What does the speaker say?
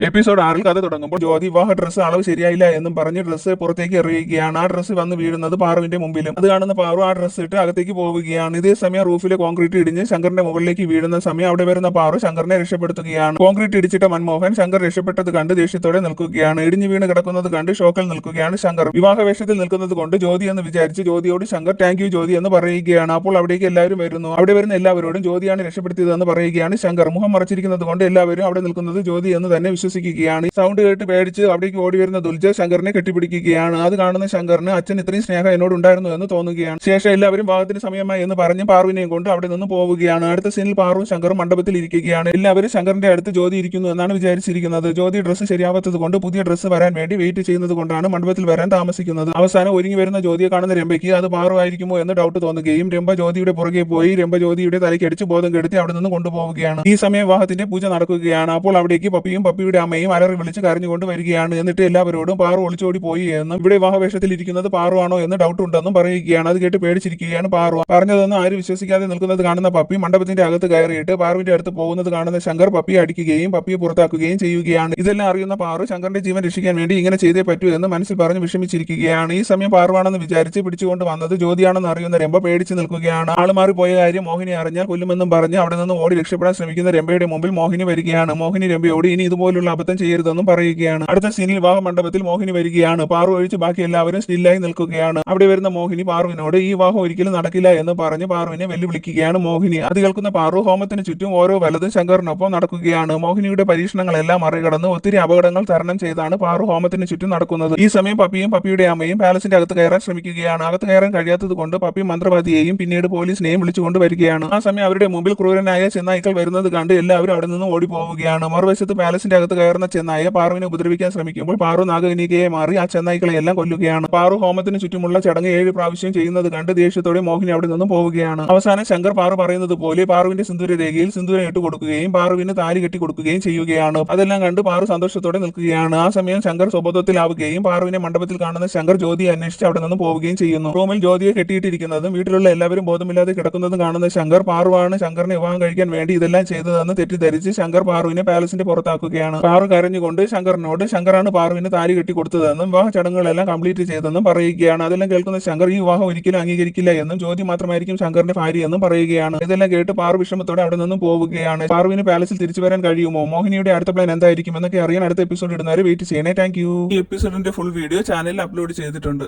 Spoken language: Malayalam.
എപ്പിസോഡ് 6 കഥ തുടങ്ങുമ്പോൾ ജ്യോതി വിവാഹ ഡ്രസ്സ് അളവ് ശരിയായില്ല എന്നും പറഞ്ഞ് ഡ്രസ്സ് പുറത്തേക്ക് എറിയുകയാണ്. ആ ഡ്രസ്സ് വന്ന് വീഴുന്നത് പാറുവിന്റെ മുമ്പിലും. അത് കാണുന്ന പാറു ആ ഡ്രസ്സ് ഇട്ട് അകത്തേക്ക് പോവുകയാണ്. ഇതേ സമയം റൂഫിലെ കോൺക്രീറ്റ് ഇടിഞ്ഞ് ശങ്കറിന്റെ മുകളിലേക്ക് വീഴുന്ന സമയം അവിടെ വരുന്ന പാറു ശങ്കറിനെ രക്ഷപ്പെടുത്തുകയാണ്. കോൺക്രീറ്റ് ഇടിച്ചിട്ട മൻമോഹൻ ശങ്കർ രക്ഷപ്പെട്ടത് കണ്ട് ദേഷ്യത്തോടെ നിൽക്കുകയാണ്. ഇടിഞ്ഞു വീണ് കിടക്കുന്നത് കണ്ട് ഷോക്കിൽ നിൽക്കുകയാണ് ശങ്കർ. വിവാഹ വേഷത്തിൽ നിൽക്കുന്നത് കൊണ്ട് ജ്യോതി എന്ന് വിചാരിച്ച് ജ്യോതിയോട് ശങ്കർ താങ്ക് യു ജ്യോതി എന്ന് പറയുകയാണ്. അപ്പോൾ അവിടേക്ക് എല്ലാവരും വരുന്നു. അവിടെ വരുന്ന എല്ലാവരോടും ജ്യോതിയാണ് രക്ഷപ്പെടുത്തിയതെന്ന് പറയുകയാണ് ശങ്കർ. മുഖം മറച്ചിരിക്കുന്നത് കൊണ്ട് എല്ലാവരും അവിടെ നിൽക്കുന്നത് ജ്യോതി എന്ന് തന്നെ വിശ്വസിക്കുകയാണ്. സൗണ്ട് കേട്ട് പേടിച്ച് അവിടേക്ക് ഓടി വരുന്ന ദുൽജ ശങ്കറിനെ കെട്ടിപ്പിടിക്കുകയാണ്. അത് കാണുന്ന ശങ്കറിന് അച്ഛൻ ഇത്രയും സ്നേഹം എന്നോട് ഉണ്ടായിരുന്നു എന്ന് തോന്നുകയാണ്. ശേഷം എല്ലാവരും ഭാഗത്തിന് സമയമായി എന്ന് പറഞ്ഞ് പാറുവിനെയും കൊണ്ട് അവിടെ നിന്ന് പോവുകയാണ്. അടുത്ത സീനിൽ പാറുവും ശങ്കറും മണ്ഡപത്തിൽ ഇരിക്കുകയാണ്. എല്ലാവരും ശങ്കറിന്റെ അടുത്ത് ജ്യോതി ഇരിക്കുന്നു എന്നാണ് വിചാരിച്ചിരിക്കുന്നത്. ജ്യോതി ഡ്രസ്സ് ശരിയാവാത്തത് കൊണ്ട് പുതിയ ഡ്രസ്സ് വരാൻ വേണ്ടി വെയിറ്റ് ചെയ്യുന്നത് കൊണ്ടാണ് മണ്ഡപത്തിൽ വരാൻ താമസിക്കുന്നത്. അവസാനം ഒരുങ്ങി വരുന്ന ജ്യോതിയെ കാണുന്ന രംഭയ്ക്ക് അത് പാറു ആയിരിക്കുമോ എന്ന് ഡൗട്ട് തോന്നുകയും രംഭ ജ്യോതിയുടെ പുറകെ പോയി രംഭ ജ്യോതിയുടെ തലയ്ക്ക് അടിച്ച് ബോധം കെടുത്തി അവിടെ നിന്ന് കൊണ്ടുപോവുകയാണ്. ഈ സമയം വിവാഹത്തിന്റെ പൂജ നടക്കുകയാണ്. അപ്പോൾ അവിടേക്ക് പപ്പിയും പപ്പിയുടെ അമ്മയും അലറി വിളിച്ച് കരഞ്ഞുകൊണ്ട് വരികയാണ്. എന്നിട്ട് എല്ലാവരോടും പാറു ഒളിച്ചോടി പോയി എന്നും ഇവിടെ വിവാഹവേഷത്തിൽ ഇരിക്കുന്നത് പാറു ആണോ എന്ന് ഡൗട്ട് ഉണ്ടെന്നും പറയുകയാണ്. അത് കേട്ട് പേടിച്ചിരിക്കുകയാണ് പാറു. പറഞ്ഞതൊന്നും ആരും വിശ്വസിക്കാതെ നിൽക്കുന്നത് കാണുന്ന പപ്പി മണ്ഡപത്തിന്റെ അകത്ത് കയറിയിട്ട് പാറുവിന്റെ അടുത്ത് പോകുന്നത് കാണുന്ന ശങ്കർ പപ്പിയെ അടിക്കുകയും പപ്പിയെ പുറത്താക്കുകയും ചെയ്യുകയാണ്. ഇതെല്ലാം അറിയുന്ന പാറു ശങ്കറിന്റെ ജീവൻ രക്ഷിക്കാൻ വേണ്ടി ഇങ്ങനെ ചെയ്തേ പറ്റൂ എന്ന് മനസ്സിൽ പറഞ്ഞ് വിഷമിച്ചിരിക്കുകയാണ്. ഈ സമയം പാറുവാണെന്ന് വിചാരിച്ച് പിടിച്ചുകൊണ്ട് വന്നത് ജ്യോതിയാണെന്ന് അറിയുന്ന രംഭ പേടിച്ച് നിൽക്കുകയാണ്. ആള് മാറിപ്പോയ കാര്യം മോഹിനി അറിഞ്ഞാൽ കൊല്ലുമെന്നും പറഞ്ഞ് അവിടെ നിന്ന് ഓടി രക്ഷപ്പെടാൻ ശ്രമിക്കുന്ന രംഭയുടെ മുമ്പിൽ മോഹിനി വരികയാണ്. മോഹിനി രംഭയോട് ഇനി ഇതുപോലുള്ള അബദ്ധം ചെയ്യരുതെന്നും പറയുകയാണ്. അടുത്ത സീനിൽ വിവാഹ മണ്ഡപത്തിൽ മോഹിനി വരികയാണ്. പാറു ഒഴിച്ച് ബാക്കി എല്ലാവരും സ്റ്റില്ലായി നിൽക്കുകയാണ്. അവിടെ വരുന്ന മോഹിനി പാറുവിനോട് ഈ വിവാഹം ഒരിക്കലും നടക്കില്ല എന്ന് പറഞ്ഞ് പാറുവിനെ വെല്ലുവിളിക്കുകയാണ് മോഹിനി. അത് കേൾക്കുന്ന പാറു ഹോമത്തിന് ചുറ്റും ഓരോ വലതും ശങ്കറിനൊപ്പം നടക്കുകയാണ്. മോഹിനിയുടെ പരീക്ഷണങ്ങളെല്ലാം മറികടന്ന് ഒത്തിരി അപകടങ്ങൾ തരണം ചെയ്താണ് പാറു ഹോമത്തിന് ചുറ്റും നടക്കുന്നത്. ഈ സമയം പപ്പിയും പപ്പിയുടെ അമ്മയും പാലസിന്റെ അകത്ത് കയറാൻ ശ്രമിക്കുകയാണ്. അകത്ത് കയറാൻ കഴിയാത്തത് കൊണ്ട് പപ്പി മന്ത്രവാദിയെയും പിന്നീട് പോലീസിനെയും വിളിച്ചുകൊണ്ട് വരികയാണ്. ആ സമയം അവരുടെ മുമ്പിൽ ക്രൂരനായ ചെന്നായ്ക്കൾ വരുന്നത് കണ്ട് എല്ലാവരും അവിടെ നിന്ന് ഓടി പോവുകയാണ്. മറുവശത്ത് പാലസിന്റെ അകത്ത് കയറുന്ന ചെന്നായ പാറുവിനെ ഉപദ്രവിക്കാൻ ശ്രമിക്കുമ്പോൾ പാറു നാഗകനികയെ മാറി ആ ചെന്നായ്ക്കളെ എല്ലാം കൊല്ലുകയാണ്. പാറു ഹോമത്തിന് ചുറ്റുമുള്ള ചടങ്ങ് 7 പ്രാവശ്യം ചെയ്യുന്നത് കണ്ട് ദേഷ്യത്തോടെ മോഹിനി അവിടെ നിന്നും പോവുകയാണ്. അവസാനം ശങ്കർ പാറു പറയുന്നത് പോലെ പാറുവിന്റെ സിന്ദൂര രേഖയിൽ സിന്ദൂരം ഇട്ട് കൊടുക്കുകയും പാറുവിന് താലി കെട്ടി കൊടുക്കുകയും ചെയ്യുകയാണ്. അതെല്ലാം കണ്ട് പാറു സന്തോഷത്തോടെ നിൽക്കുകയാണ്. ആ സമയം ശങ്കർ സ്വബോധത്തിലാവുകയും പാറുവിനെ മണ്ഡപത്തിൽ കാണുന്ന ശങ്കർ ജ്യോതിയെ അന്വേഷിച്ച് അവിടെ നിന്ന് പോവുകയും ചെയ്യുന്നു. റൂമിൽ ജ്യോതിയെ കെട്ടിയിട്ടിരിക്കുന്നതും വീട്ടിലുള്ള എല്ലാവരും ബോധമില്ലാതെ കിടക്കുന്നതും കാണുന്ന ശങ്കർ പാറുവാണ് ശങ്കറിനെ വിവാഹം കഴിക്കാൻ വേണ്ടി ഇതെല്ലാം ചെയ്തതെന്ന് തെറ്റിദ്ധരിച്ച് ശങ്കർ പാറുവിനെ പാലസിന്റെ പുറത്താക്കുകയാണ്. പാറു കരഞ്ഞുകൊണ്ട് ശങ്കറിനോട് ശങ്കറാണ് പാറുവിന് താലി കെട്ടി കൊടുത്തതെന്നും വിവാഹ ചടങ്ങുകളെല്ലാം കംപ്ലീറ്റ് ചെയ്തെന്നും പറയുകയാണ്. അതെല്ലാം കേൾക്കുന്ന ശങ്കർ ഈ വിവാഹം ഒരിക്കലും അംഗീകരിക്കില്ല എന്നും ജ്യോതി മാത്രമായിരിക്കും ശങ്കറിന്റെ ഭാര്യ എന്നും പറയുകയാണ്. ഇതെല്ലാം കേട്ട് പാറു വിഷമത്തോടെ അവിടെ നിന്നും പോവുകയാണ്. പാറുവിന് പാലസിൽ തിരിച്ചു വരാൻ കഴിയുമോ, മോഹിനിയുടെ അടുത്ത പ്ലാൻ എന്തായിരിക്കും എന്നൊക്കെ അറിയാൻ അടുത്ത എപ്പിസോഡ് ഇടുന്നവരെ വെയിറ്റ് ചെയ്യണേ. Thank you. ഈ എപ്പിസോഡിന്റെ ഫുൾ വീഡിയോ ചാനലിൽ അപ്ലോഡ് ചെയ്തിട്ടുണ്ട്.